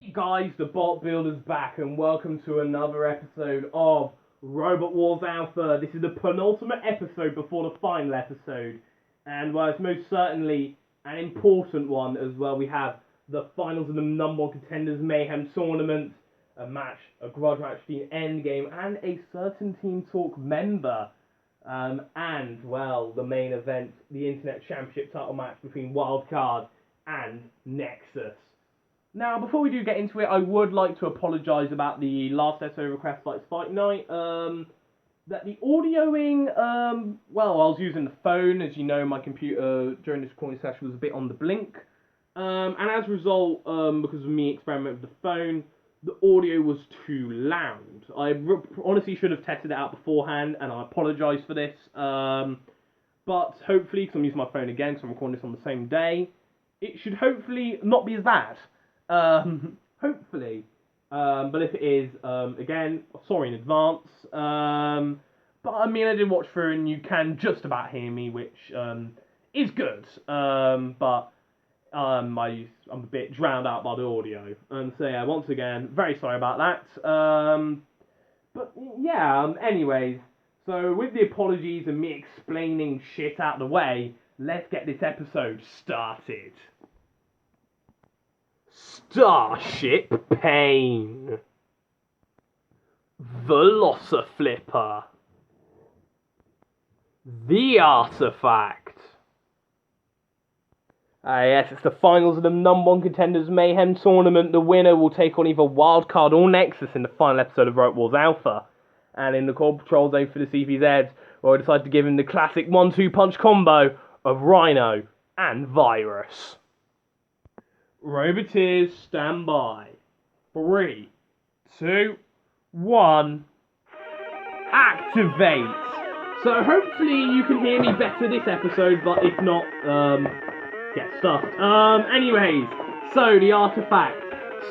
Hey guys, the Bot Builder's back and welcome to another episode of Robot Wars Alpha. This is the penultimate episode before the final episode, and well, it's most certainly an important one as well. We have the finals of the number one contenders Mayhem tournament, a grudge match between Endgame and a certain Team Talk member, and well, the main event, the Internet Championship title match between Wildcard and Nexus. Now, before we do get into it, I would like to apologise about the last episode Request Lights Fight Night. That the audioing, well, I was using the phone. As you know, my computer during this recording session was a bit on the blink. And as a result, because of me experimenting with the phone, the audio was too loud. I honestly should have tested it out beforehand, and I apologise for this. But hopefully, because I'm using my phone again, because I'm recording this on the same day, it should hopefully not be as bad. Hopefully. But if it is, again, sorry in advance. But I mean, I did watch through and you can just about hear me, which, is good. But, I'm a bit drowned out by the audio. And so, yeah, once again, very sorry about that. But, yeah, anyways. So, with the apologies and me explaining shit out of the way, let's get this episode started. Starship Pain, Velociflipper, the Artifact. Yes, it's the finals of the number one contenders Mayhem tournament. The winner will take on either Wildcard or Nexus in the final episode of Robot Wars Alpha. And in the Core Patrol Zone for the CVZ, where I decided to give him the classic 1-2 punch combo of Rhino and Virus. Roboteers, stand by. 3, 2, 1. Activate. So hopefully you can hear me better this episode, but if not, get stuffed. Anyways, so the Artifact,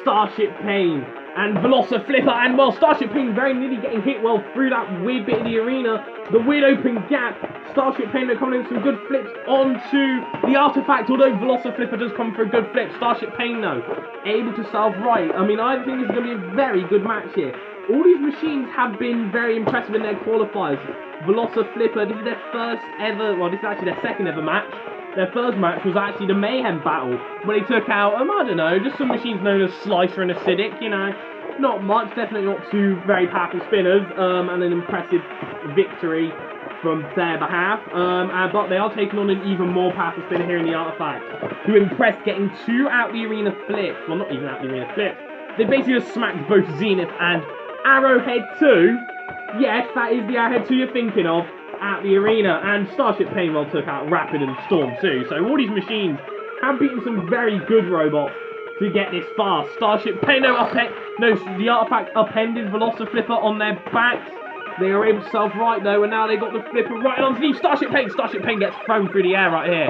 Starship Pain, and Velociflipper, and well, Starship Pain very nearly getting hit well through that weird bit of the arena, the weird open gap. Starship Pain are coming in some good flips onto the Artifact, although Velociflipper does come for a good flip. Starship Pain, though, able to solve right. I mean, I think this is going to be a very good match here. All these machines have been very impressive in their qualifiers. Velociflipper, this is their first ever, well, this is actually their second ever match. Their first match was actually the Mayhem battle, where they took out, I don't know, just some machines known as Slicer and Acidic, you know. Not much, definitely not two very powerful spinners, and an impressive victory from their behalf. But they are taking on an even more powerful spinner here in the Artifact, who impressed getting 2 out the arena flips. Well, not even out the arena flips. They basically just smacked both Zenith and Arrowhead 2. Yes, that is the Arrowhead 2 you're thinking of. At the arena, and Starship Pain well took out Rapid and Storm too. So all these machines have beaten some very good robots to get this far. Starship Pain, the Artifact upended Velociflipper on their backs. They are able to solve right though, and now they got the flipper right underneath Starship Pain. Starship Pain gets thrown through the air right here.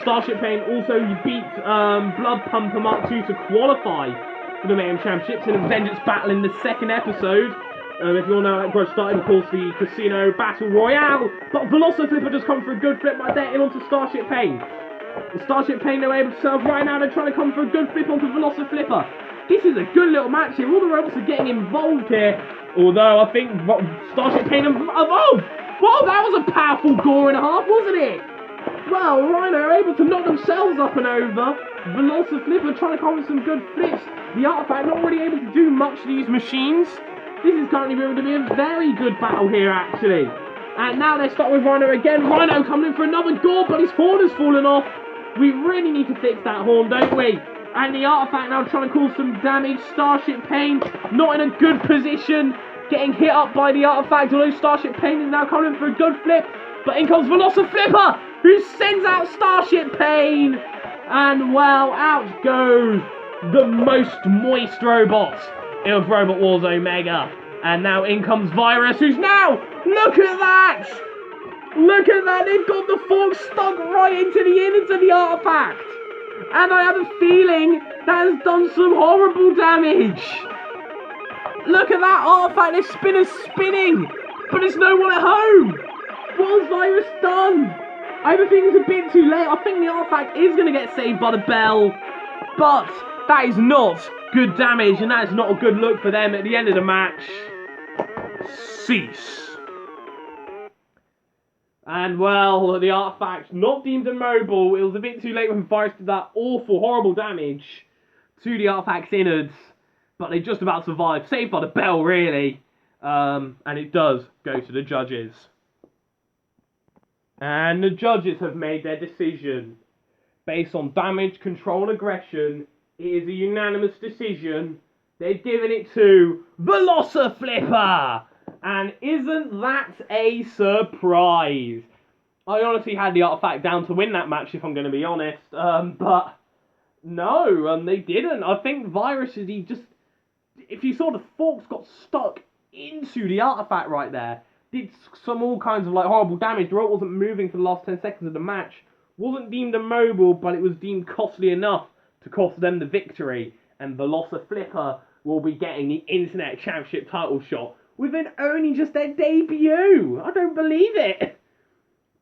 Starship Pain also beat Blood Pumper Mark II to qualify for the Mayhem Championships in a Vengeance battle in the second episode. If you all know that grudge started, of course, the Casino Battle Royale. But Velociflipper just come for a good flip right there in onto Starship Pain. The Starship Pain, they're able to serve right now. They're trying to come for a good flip onto Velociflipper. This is a good little match here. All the robots are getting involved here. Although, I think Starship Pain evolved. Well, that was a powerful gore and a half, wasn't it? Well, Rhino are able to knock themselves up and over. Velociflipper trying to come with some good flips. The Artifact not really able to do much to these machines. This is currently going to be a very good battle here, actually. And now they're stuck with Rhino again. Rhino coming in for another gore, but his horn has fallen off. We really need to fix that horn, don't we? And the Artifact now trying to cause some damage. Starship Pain not in a good position. Getting hit up by the Artifact, although Starship Pain is now coming in for a good flip. But in comes Velociflipper, who sends out Starship Pain. And, well, out goes the most moist robot of Robot Wars Omega. And now in comes Virus, who's now, look at that! Look at that, they've got the fork stuck right into the Artifact. And I have a feeling that has done some horrible damage. Look at that Artifact, their spinner's spinning, but there's no one at home. What has Virus done? I have a feeling it's a bit too late. I think the Artifact is going to get saved by the bell, but that is not good damage, and that's not a good look for them at the end of the match. Cease. And, well, the artifact not deemed immobile. It was a bit too late when Virus did that awful, horrible damage to the artifact's innards. But they just about survived. Saved by the bell, really. And it does go to the judges. And the judges have made their decision. Based on damage, control, and aggression, it is a unanimous decision. They've given it to Velociflipper! And isn't that a surprise? I honestly had the artifact down to win that match, if I'm going to be honest. But no, they didn't. I think Virus is if you saw the forks got stuck into the artifact right there, did some all kinds of like horrible damage. The rope wasn't moving for the last 10 seconds of the match. Wasn't deemed immobile, but it was deemed costly enough to cost them the victory. And Velociflipper will be getting the Internet Championship title shot within only just their debut. I don't believe it.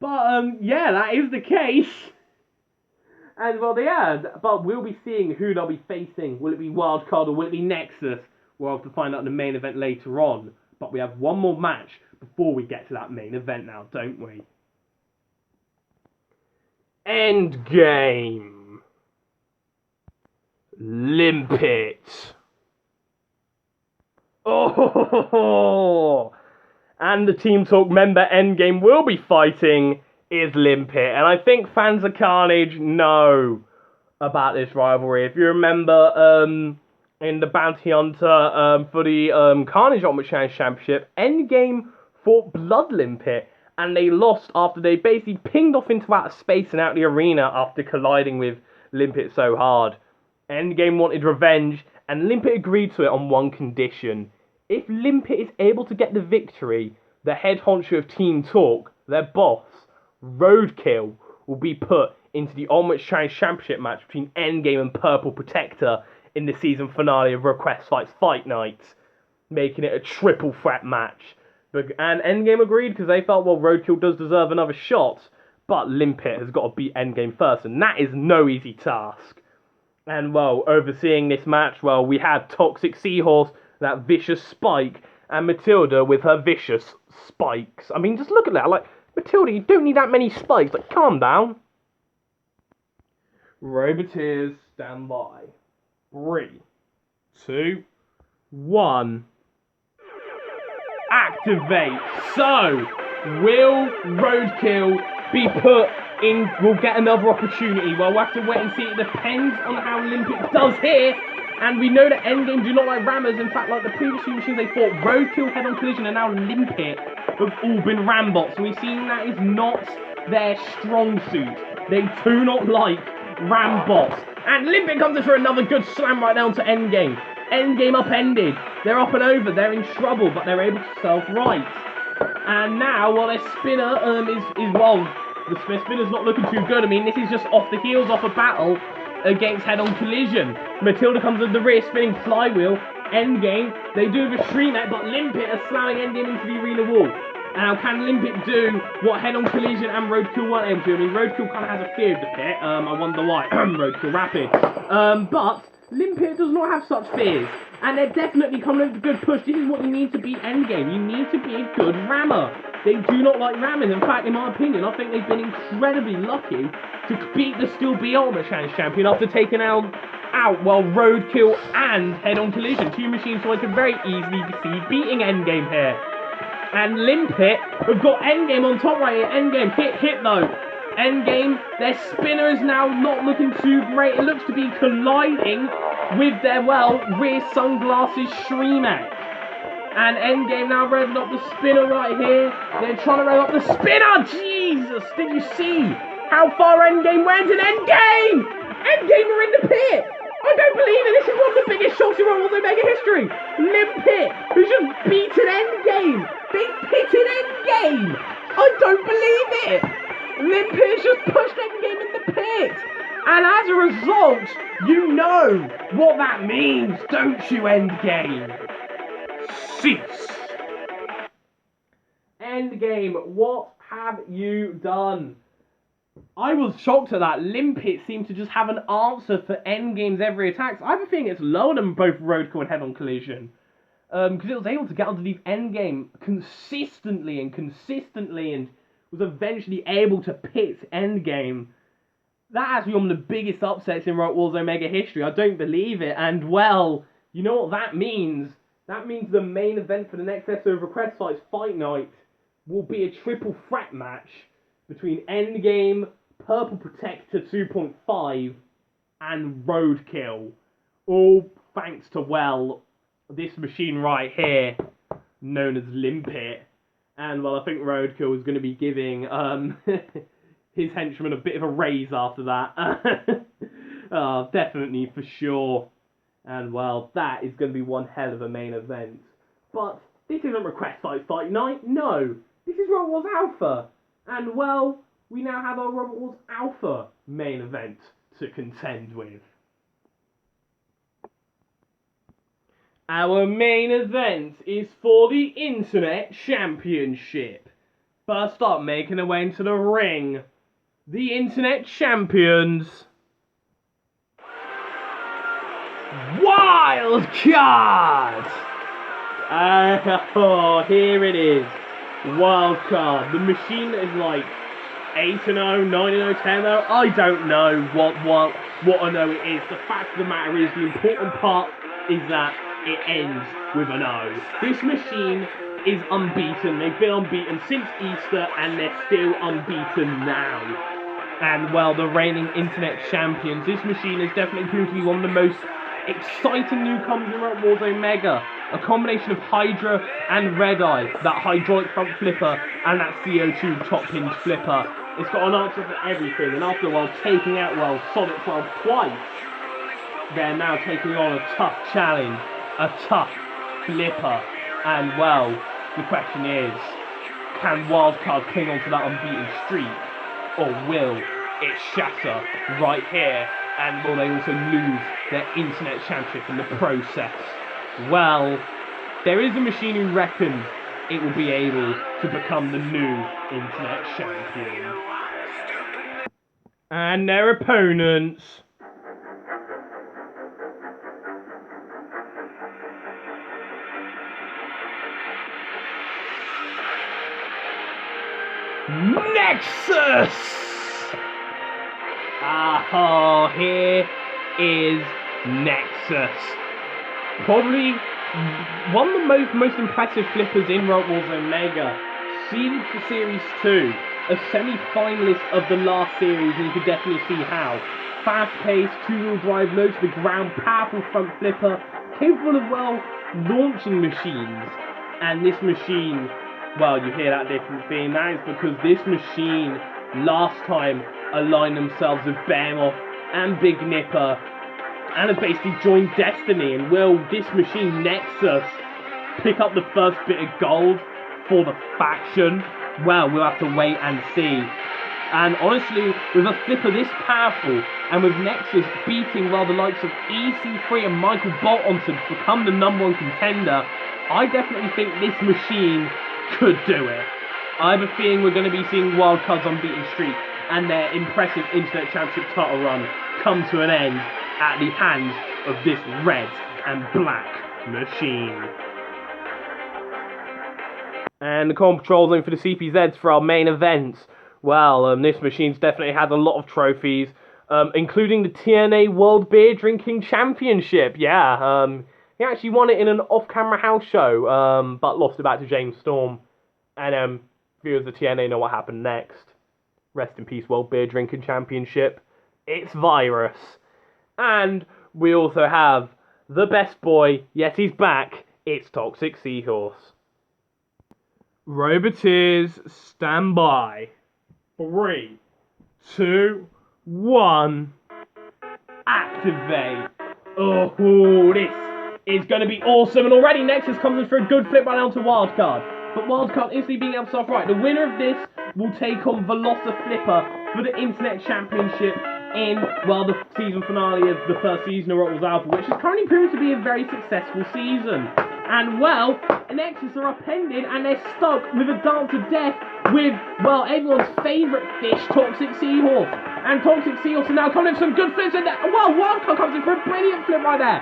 But, yeah, that is the case. And, well, yeah, but we'll be seeing who they'll be facing. Will it be Wildcard or will it be Nexus? We'll have to find out in the main event later on. But we have one more match before we get to that main event now, don't we? Endgame. Limpet. Oh, and the Team Talk member Endgame will be fighting is Limpet. And I think fans of Carnage know about this rivalry. If you remember, in the Bounty Hunter for the Carnage Ultimate Challenge Championship, Endgame fought Blood Limpet, and they lost after they basically pinged off into outer space and out the arena after colliding with Limpet so hard. Endgame wanted revenge, and Limpet agreed to it on one condition. If Limpet is able to get the victory, the head honcho of Team Talk, their boss, Roadkill, will be put into the Ultimate Challenge Championship match between Endgame and Purple Protector in the season finale of Request Fights Fight Night, making it a triple threat match. And Endgame agreed because they felt, well, Roadkill does deserve another shot, but Limpet has got to beat Endgame first, and that is no easy task. And, well, overseeing this match, well, we had Toxic Seahorse, that vicious Spike, and Matilda with her vicious spikes. I mean, just look at that. Like, Matilda, you don't need that many spikes. Like, calm down. Roboteers, stand by. 3, 2, 1. Activate. So, will Roadkill be put in? We'll get another opportunity. Well, we'll have to wait and see. It depends on how Limpet does here. And we know that Endgame do not like rammers. In fact, like the previous few machines they fought, Roadkill, Head-On Collision, and now Limpet have all been rambots. And we've seen that is not their strong suit. They do not like rambots. And Limpet comes in for another good slam right down to Endgame. Endgame upended. They're up and over. They're in trouble, but they're able to self-right. And now, well, their spinner well, the spinner's not looking too good. I mean, this is just off the heels of a battle against Head-On Collision. Matilda comes at the rear, spinning flywheel. Endgame, they do the Shreemet, but Limpet are slamming Endgame into the arena wall. Now, can Limpet do what Head-On Collision and Roadkill weren't able to? I mean, Roadkill kind of has a fear of the pit. I wonder why. Roadkill rapid. But Limpet does not have such fears. And they're definitely coming with a good push. This is what you need to beat Endgame. You need to be a good rammer. They do not like ramming. In fact, in my opinion, I think they've been incredibly lucky to beat the Still Be Ultimate Challenge Champion after taking out well, Roadkill and Head-On Collision. Two machines so I could very easily see beating Endgame here. And Limpet have got Endgame on top right here. Endgame, hit though. Endgame, their spinner is now not looking too great. It looks to be colliding with their, well, rear sunglasses Shreemet. And Endgame now revving up the spinner right here. They're trying to rev up the spinner! Jesus! Did you see how far Endgame went? And Endgame! Endgame are in the pit! I don't believe it! This is one of the biggest shocks in World War Mega history! Limpet, who's just beaten Endgame! They pitted Endgame! I don't believe it! Limpet has just pushed Endgame in the pit! And as a result, you know what that means, don't you, Endgame? Cease! Endgame, what have you done? I was shocked at that. Limpet seemed to just have an answer for Endgame's every attack. So I have a feeling it's lower than both Roadkill and Head-On Collision. Because it was able to get underneath Endgame consistently and was eventually able to pit Endgame. That has to be one of the biggest upsets in Road Wars Omega history. I don't believe it. And, well, you know what that means? That means the main event for the next episode of Request Fight's Fight Night will be a triple threat match between Endgame, Purple Protector 2.5, and Roadkill. All thanks to, well, this machine right here, known as Limpet. And, well, I think Roadkill is going to be giving his henchman a bit of a raise after that. Definitely, for sure. And, well, that is going to be one hell of a main event. But this isn't Request Fight Night, no. This is Robot Wars Alpha. And, well, we now have our Robot Wars Alpha main event to contend with. Our main event is for the Internet Championship. First up, making their way into the ring, the Internet Champions, Wildcard! Oh, here it is, Wildcard. The machine is like 8-0, 9-0, 10-0. I don't know what I know it is. The fact of the matter is, the important part is that it ends with an O. This machine is unbeaten. They've been unbeaten since Easter, and they're still unbeaten now. And, well, the reigning Internet Champions. This machine has definitely proved to be one of the most exciting newcomers in Road Wars Omega. A combination of Hydra and Red Eye, that hydraulic front flipper, and that CO2 top hinge flipper. It's got an answer for everything, and after a while taking out, well, Sonic 12 twice, they're now taking on a tough challenge, a tough flipper. And, well, the question is, can Wildcard cling on to that unbeaten streak, or will it shatter right here, and will they also lose their Internet Championship in the process? Well, there is a machine who reckons it will be able to become the new Internet Champion. And their opponents, Nexus! Oh, here is Nexus. Probably one of the most impressive flippers in Road Wars Omega. Seeded for Series 2. A semi-finalist of the last series, and you could definitely see how. Fast-paced, two-wheel drive, low to the ground, powerful front flipper, capable of, well, launching machines. And this machine, well, you hear that different theme. That is because this machine, last time, aligned themselves with Behemoth and Big Nipper, and have basically joined Destiny. And will this machine, Nexus, pick up the first bit of gold for the faction? Well, we'll have to wait and see. And honestly, with a flipper this powerful, and with Nexus beating, well, the likes of EC3 and Michael Bolton to become the #1 contender, I definitely think this machine could do it. I have a feeling we're going to be seeing Wildcard's unbeaten streak and their impressive Internet Championship title run come to an end at the hands of this red and black machine. And the control zone for the CPZs for our main events. Well, this machine's definitely had a lot of trophies, including the TNA World Beer Drinking Championship. Yeah, he actually won it in an off-camera house show, but lost it back to James Storm. And viewers of TNA know what happened next. Rest in peace, World Beer Drinking Championship. It's Virus. And we also have the best boy. Yes, he's back. It's Toxic Seahorse. Roboteers, stand by. 3, 2, 1. Activate. Oh, this is going to be awesome. And already Nexus comes in for a good flip right down to Wildcard. But Wildcard instantly being able to start right. The winner of this will take on Velociflipper for the Internet Championship in, well, the season finale of the first season of Road Wars Alpha, which has currently proven to be a very successful season. And well, Nexus are upended and they're stuck with a dance of death with, well, everyone's favourite fish, Toxic Seahorse. And Toxic Seahorse are now coming in for some good flips, and well, Wildcard comes in for a brilliant flip right there,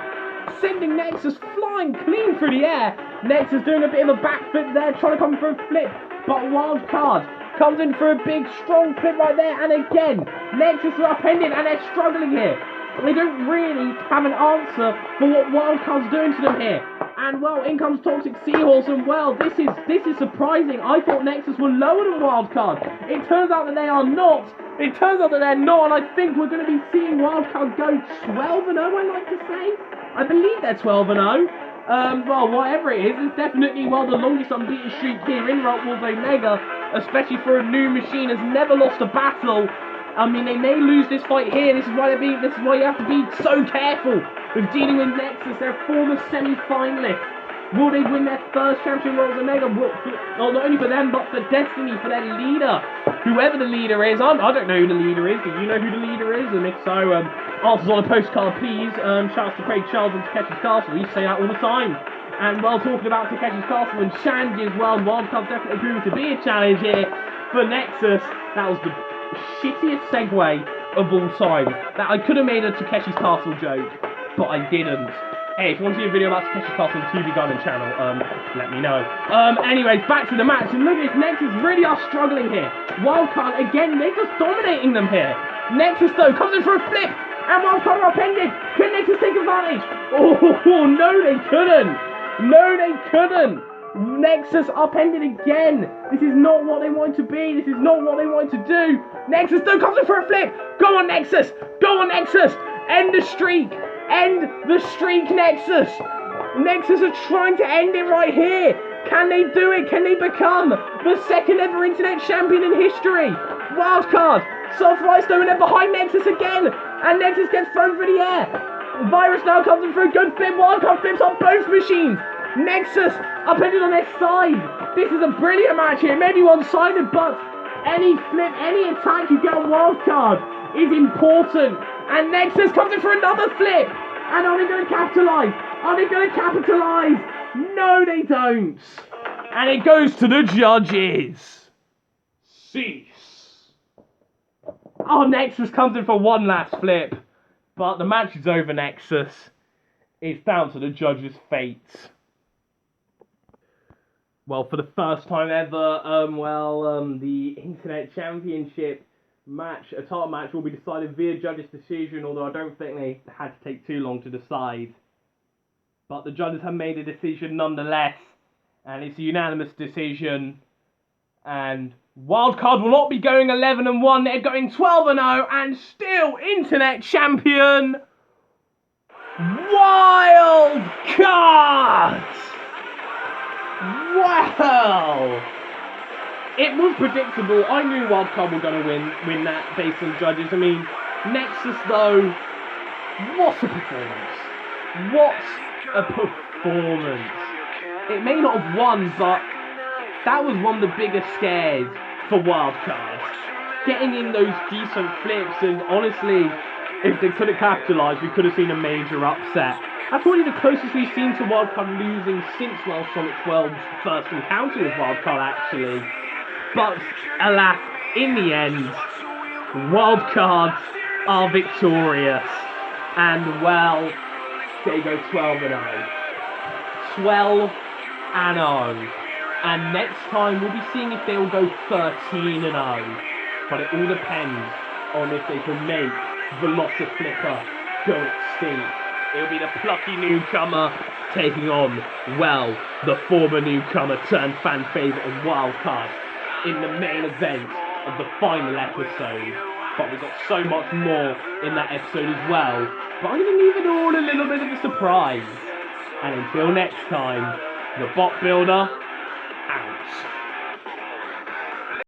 sending Nexus flying clean through the air. Nexus doing a bit of a backflip there, trying to come for a flip, but Wildcard comes in for a big, strong flip right there, and again, Nexus are upended and they're struggling here. They don't really have an answer for what Wildcard's doing to them here. And well, in comes Toxic Seahorse, and well, this is surprising. I thought Nexus were lower than Wildcard. It turns out that they are not. And I think we're going to be seeing Wildcard go 12-0, I like to say. I believe they're 12-0. Well, whatever it is, it's definitely, well, the longest unbeaten streak here in Rock Wars Omega, especially for a new machine, has never lost a battle. I mean, they may lose this fight here. This is why you have to be so careful with dealing with Nexus. They're former semi-finalists. Will they win their first Champion Worlds Omega? Well, not only for them, but for Destiny, for their leader. Whoever the leader is. I don't know who the leader is. Do you know who the leader is? And if so, answers on a postcard, please. Shouts to Craig Charles and Takeshi's Castle. We say that all the time. And while talking about Takeshi's Castle and Shanji as well, Wildcard's definitely proving to be a challenge here for Nexus. That was the shittiest segue of all time. That I could have made a Takeshi's Castle joke, but I didn't. Hey, if you want to see a video about Takeshi's Castle on the TV Gunner channel, let me know. Anyways, back to the match, and look at this, Nexus really are struggling here. Wildcard, again, they're just dominating them here. Nexus, though, comes in for a flip, and Wildcard are upended. Can Nexus take advantage? Oh, no, they couldn't. No, they couldn't. Nexus upended again. This is not what they want to be. This is not what they want to do. Nexus, though, comes in for a flip. Go on, Nexus. Go on, Nexus. End the streak. End the streak, Nexus. Nexus are trying to end it right here. Can they do it? Can they become the second ever internet champion in history? Wildcard. Soft Rice, though, and they're behind Nexus again. And Nexus gets thrown through the air. Virus now comes in for a good flip. Wildcard flips on both machines. Nexus upended on their side. This is a brilliant match here. Maybe one-sided, but any flip, any attack you get on Wildcard is important. And Nexus comes in for another flip. And are they going to capitalize? Are they going to capitalize? No, they don't. And it goes to the judges. Cease. Oh, Nexus comes in for one last flip. But the match is over, Nexus. It's down to the judges' fate. Well, for the first time ever, the Internet Championship match, a title match, will be decided via judges' decision, although I don't think they had to take too long to decide. But the judges have made a decision nonetheless, and it's a unanimous decision. And Wildcard will not be going 11-1, they're going 12-0, and still Internet Champion Wildcard! Wow! It was predictable. I knew Wildcard were going to win that based on the judges. I mean, Nexus, though, what a performance. What a performance. It may not have won, but that was one of the biggest scares for Wildcard. Getting in those decent flips, and honestly, if they could have capitalised, we could have seen a major upset. That's probably the closest we've seen to Wildcard losing since, well, Sonic 12's first encounter with Wildcard, actually. But, alas, in the end, Wildcards are victorious. And, well, they go 12-0. 12-0. And next time, we'll be seeing if they will go 13-0. But it all depends on if they can make Velociflipper go extinct. It'll be the plucky newcomer taking on, well, the former newcomer turned fan favourite of Wildcard in the main event of the final episode. But we've got so much more in that episode as well. But I'm going to leave it all a little bit of a surprise. And until next time, the bot builder